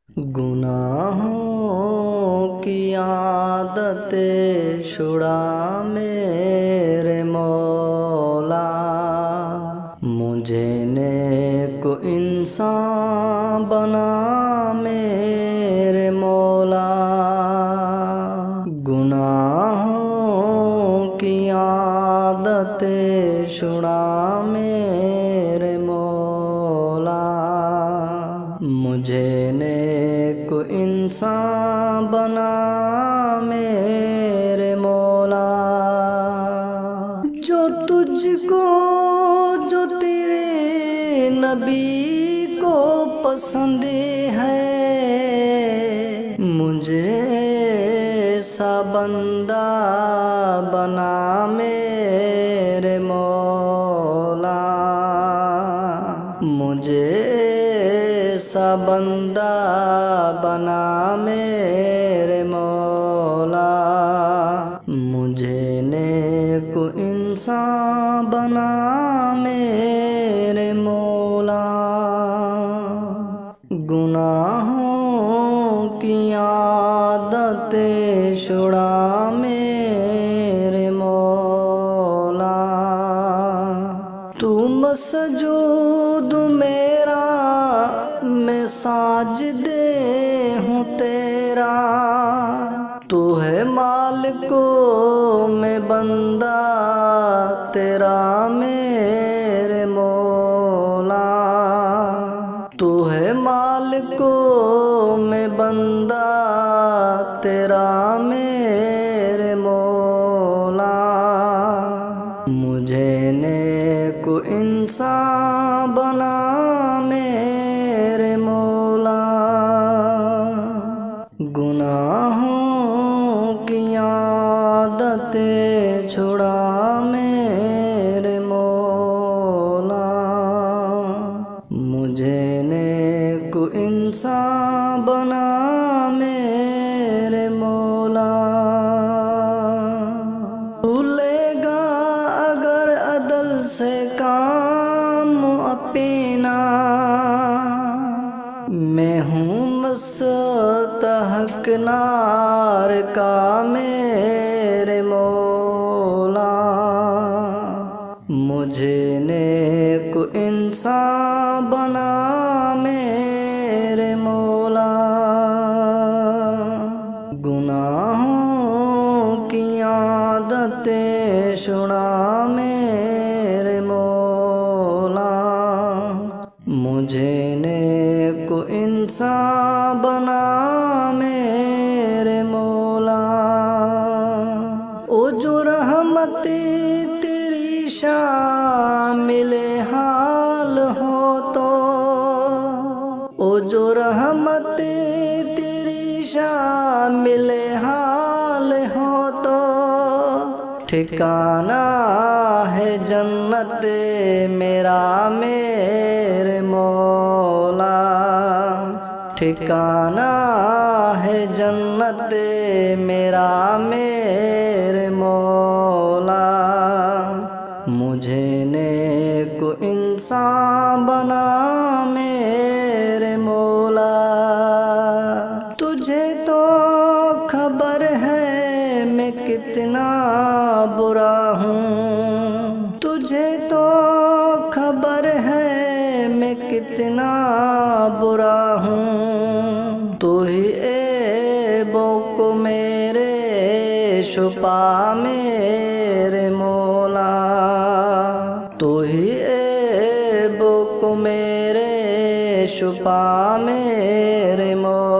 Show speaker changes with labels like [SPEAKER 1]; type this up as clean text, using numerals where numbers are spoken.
[SPEAKER 1] گناہوں کی عادت چھڑا میرے مولا، مجھے نیک انسان بنا میرے مولا۔ گناہوں کی عادت چھڑا میرے مولا، مجھے نیک انسان بنا میرے مولا۔ جو تجھ کو، جو تیرے نبی کو پسند ہے، مجھے ایسا بندہ بنا میرے مولا، مجھے ایسا بندہ بنا میرے مولا، مجھے نیک انسان بنا میرے مولا۔ گناہوں کی عادت چھڑا میرے مولا، تو مسجود میرا، میں ساجدے ہوں تیرا، تو ہے مالک میں بندہ تیرا میرے مولا، تو ہے مالک میں بندہ تیرا میرے مولا، مجھے نیک انسان بنا میرے مولا۔ گناہوں کی عادت چھڑا میرے مولا، مجھے نیک انسان بنا میرے مولا۔ تو لے گا اگر عدل سے کام اپنا، میں ہوں مستحق نار کا میرے مولا، مجھے نیک انسان بنا میرے مولا۔ گناہوں کی عادت چھڑا میرے مولا، مجھے نیک انسان بنا میرے مولا۔ او جو رحمت تیری شامل حال ہو تو، او جو رحمت تیری شامل حال ہو تو، ٹھکانہ ہے جنت میرا میرے مولا، ٹھکانہ ہے جنت میرا میرے مولا، مجھے نیک انسان بنا میرے مولا۔ تجھے تو خبر ہے میں کتنا برا ہوں، تجھے تو خبر ہے میں کتنا برا ہوں، تو ہی عیبوں کو میرے چھپا میرے مولا، تو ہی عیبوں کو میرے چھپا میرے مولا۔